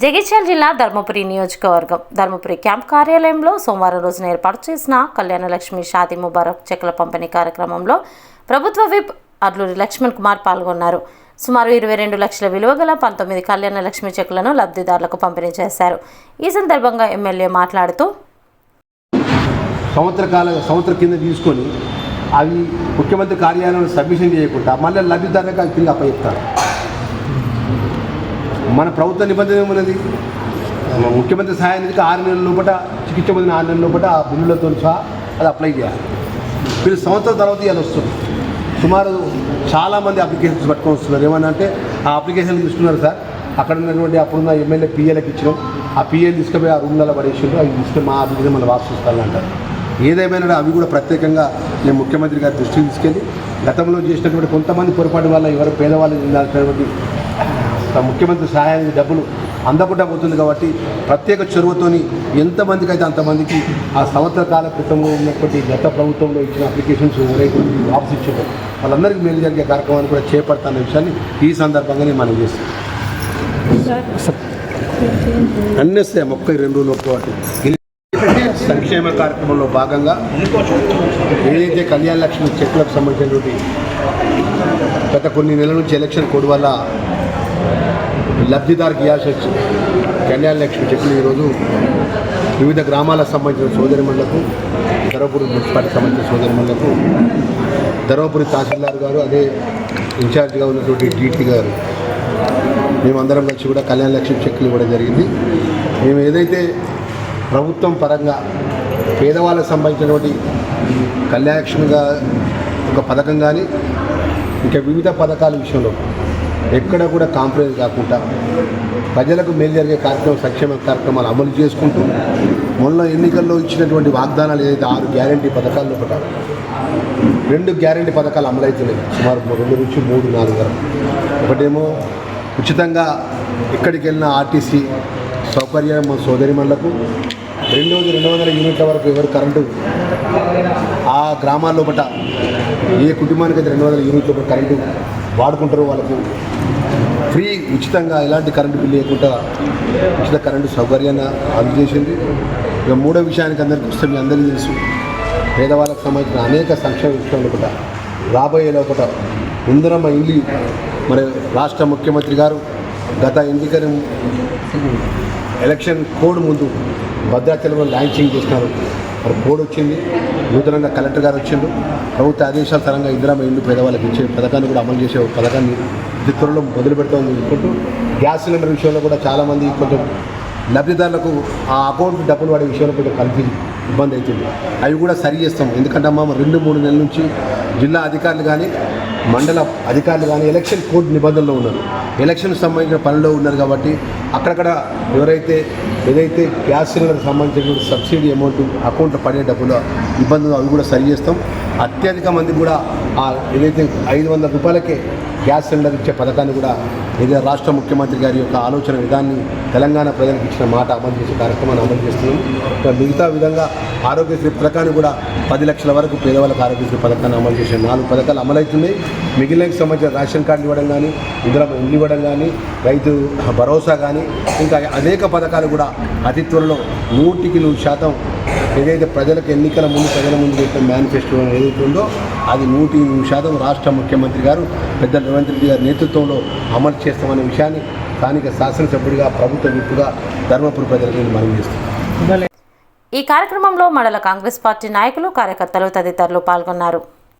జగిత్యాల జిల్లా ధర్మపురి నియోజకవర్గం ధర్మపురి క్యాంప్ కార్యాలయంలో సోమవారం రోజున ఏర్పాటు చేసిన కళ్యాణలక్ష్మి షాదీ ముబారక్ చెక్కుల పంపిణీ కార్యక్రమంలో ప్రభుత్వ విప్ అడ్లూరి లక్ష్మణ్ కుమార్ పాల్గొన్నారు. సుమారు 22 లక్షల విలువ గల 19 కళ్యాణలక్ష్మి చెక్కులను లబ్ధిదారులకు పంపిణీ చేశారు. ఈ సందర్భంగా ఎమ్మెల్యే మాట్లాడుతూ సంవత్సరం కింద తీసుకొని అవి ముఖ్యమంత్రి కార్యాలయంలో సబ్మిషన్ చేయకుండా మళ్ళీ లబ్ధిదారులకు తిరిగి అప్పచెప్తారు. మన ప్రభుత్వ నిబంధన ఏమన్నది, ముఖ్యమంత్రి సహాయ నిధికి 6 నెలల లోపల చికిత్స పొందిన 6 నెలల లోపల ఆ బిల్లులతో సహా అది అప్లై చేయాలి. వీళ్ళు సంవత్సరం తర్వాత అది వస్తుంది. సుమారు చాలామంది అప్లికేషన్స్ పట్టుకొని వస్తున్నారు. ఏమన్నా అంటే ఆ అప్లికేషన్ తీసుకున్నారు సార్, అక్కడ ఉన్నటువంటి అప్పుడున్న ఎమ్మెల్యే పిఏలకు ఇచ్చినాం, ఆ పిఏలు తీసుకుపోయి ఆ రూమ్లలో పడేసిండ్రు, అవి తీసుకుని మా అప్లికేషన్ మన వాసిస్తాను అంటారు. ఏదేమైనా అవి కూడా ప్రత్యేకంగా నేను ముఖ్యమంత్రి గారి దృష్టికి తీసుకెళ్ళి గతంలో చేసినటువంటి కొంతమంది పొరపాటు వల్ల ఎవరు పేదవాళ్ళు చెందాల్సినటువంటి ముఖ్యమంత్రి సహాయానికి డబ్బులు అందకుండా పోతుంది కాబట్టి ప్రత్యేక చొరవతోని ఎంతమందికి అయితే అంతమందికి ఆ సంవత్సర కాల క్రితంలో ఉన్నటువంటి గత ప్రభుత్వంలో ఇచ్చిన అప్లికేషన్స్ ఎవరైతే వాపసు ఇచ్చారో వాళ్ళందరికీ మేలు జరిగే కార్యక్రమాన్ని కూడా చేపడతాన్న విషయాన్ని ఈ సందర్భంగానే మనం చేస్తాం. అన్నీ వస్తాయి 32 రోజులు ఒక్కటి సంక్షేమ కార్యక్రమంలో భాగంగా ఏదైతే కళ్యాణ లక్ష్మి చెక్కులకు సంబంధించినటువంటి గత కొన్ని నెలల నుంచి ఎలక్షన్ కోడ్ వల్ల లబ్ధిదారుకి ఇవ్వాల్సి వచ్చింది కళ్యాణ లక్ష్మి చెక్కులు ఈరోజు వివిధ గ్రామాలకు సంబంధించిన సోదరిమణులకు, ధర్మపురి మున్సిపాలిటీకి సంబంధించిన సోదరిమణులకు ధర్మపురి తహసీల్దార్ గారు, అదే ఇన్ఛార్జిగా ఉన్నటువంటి డీటీ గారు మేమందరం కలిసి కూడా కళ్యాణ లక్ష్మి చెక్కులు ఇవ్వడం జరిగింది. మేము ఏదైతే ప్రభుత్వం పరంగా పేదవాళ్ళకు సంబంధించినటువంటి కళ్యాణలక్ష్మిగా ఒక పథకం కానీ ఇంకా వివిధ పథకాల విషయంలో ఎక్కడ కూడా కాంప్రమైజ్ కాకుండా ప్రజలకు మేలు జరిగే కార్యక్రమం, సంక్షేమ కార్యక్రమాలు అమలు చేసుకుంటూ మొన్న ఎన్నికల్లో ఇచ్చినటువంటి వాగ్దానాలు ఏదైతే 6 గ్యారంటీ పథకాల్లో ఒకట 2 గ్యారంటీ పథకాలు అమలవుతున్నాయి. సుమారు 2 నుంచి 3, 4 వరకు. ఒకటేమో ఉచితంగా ఎక్కడికి వెళ్ళిన ఆర్టీసీ సౌకర్యం సోదరిమణులకు, రెండవది 200 యూనిట్ల వరకు ఎవరు కరెంటు ఆ గ్రామాల్లో బట్ట ఏ కుటుంబానికి అయితే 200 యూనిట్ల కరెంటు వాడుకుంటారో వాళ్ళకు ఫ్రీ ఉచితంగా ఎలాంటి కరెంటు బిల్లు లేకుండా ఉచిత కరెంటు సౌకర్యాన్ని అందజేసింది. ఇక మూడో విషయానికి అందరికీ వస్తే మీ అందరికీ తెలుసు, పేదవాళ్ళకు సంబంధించిన అనేక సంక్షేమ విషయంలో కూడా రాబోయే లోపల ఇందిరమ్మ ఇండ్లు మరి రాష్ట్ర ముఖ్యమంత్రి గారు గత ఎన్నికల ఎలక్షన్ కోడ్ ముందు భద్రాచలంలో లాంచింగ్ చేసినారు. మరి కోడ్ వచ్చింది, నూతనంగా కలెక్టర్ గారు వచ్చిండు. ప్రభుత్వ ఆదేశాల తరంగా ఇందిరమ్మ ఇండ్లు పేదవాళ్ళకి ఇచ్చే పథకాన్ని కూడా అమలు చేసే పథకాన్ని త్వరలో మొదలు పెడతామని అనుకుంటూ గ్యాస్ సిలిండర్ విషయంలో కూడా చాలామంది కొంచెం లబ్ధిదారులకు ఆ అకౌంట్ డబ్బులు వాడే విషయంలో కొంచెం ఇబ్బంది అవుతుంది. అవి కూడా సరి చేస్తాం. ఎందుకంటే అమ్మ 2-3 నెలల నుంచి జిల్లా అధికారులు కానీ మండల అధికారులు కానీ ఎలక్షన్ కోడ్ నిబంధనలో ఉన్నారు, ఎలక్షన్కి సంబంధించిన పనుల్లో ఉన్నారు. కాబట్టి అక్కడక్కడ ఏదైతే గ్యాస్ సిలిండర్కి సంబంధించిన సబ్సిడీ అమౌంట్ అకౌంట్లో పడే డబ్బులు ఇబ్బందులు అవి కూడా సరి చేస్తాం. అత్యధిక మంది కూడా ఏదైతే 500 రూపాయలకే గ్యాస్ సిలిండర్ ఇచ్చే పథకాన్ని కూడా ఏదైతే రాష్ట్ర ముఖ్యమంత్రి గారి యొక్క ఆలోచన విధాన్ని తెలంగాణ ప్రజలకు ఇచ్చిన మాట అమలు చేసే కార్యక్రమాన్ని అమలు చేస్తున్నాం. మిగతా విధంగా ఆరోగ్యశ్రీ పథకాన్ని కూడా 10 లక్షల వరకు పేదవాళ్ళకు ఆరోగ్యశ్రీ పథకాన్ని అమలు చేసే 4 పథకాలు అమలవుతున్నాయి. మిగిలినకి సంబంధించిన రేషన్ కార్డులు ఇవ్వడం కానీ, ఇందులో ఇల్లు ఇవ్వడం కానీ, రైతు భరోసా కానీ ఇంకా అనేక పథకాలు కూడా అతి త్వరలో 100% ఏదైతే ప్రజలకు ఎన్నికల ముందు ప్రజల ముందు పెట్టే మేనిఫెస్టో ఏదైతే ఉందో అది 100% రాష్ట్ర ముఖ్యమంత్రి గారు పెద్ద రేవంత్ రెడ్డి గారి నేతృత్వంలో అమలు చేస్తామనే విషయాన్ని స్థానిక శాసనసభ్యుడిగా ప్రభుత్వ విప్పుగా ధర్మపురి ప్రజలకు మనం చేస్తున్నాం. ఈ కార్యక్రమంలో మండల కాంగ్రెస్ పార్టీ నాయకులు, కార్యకర్తలు తదితరులు పాల్గొన్నారు.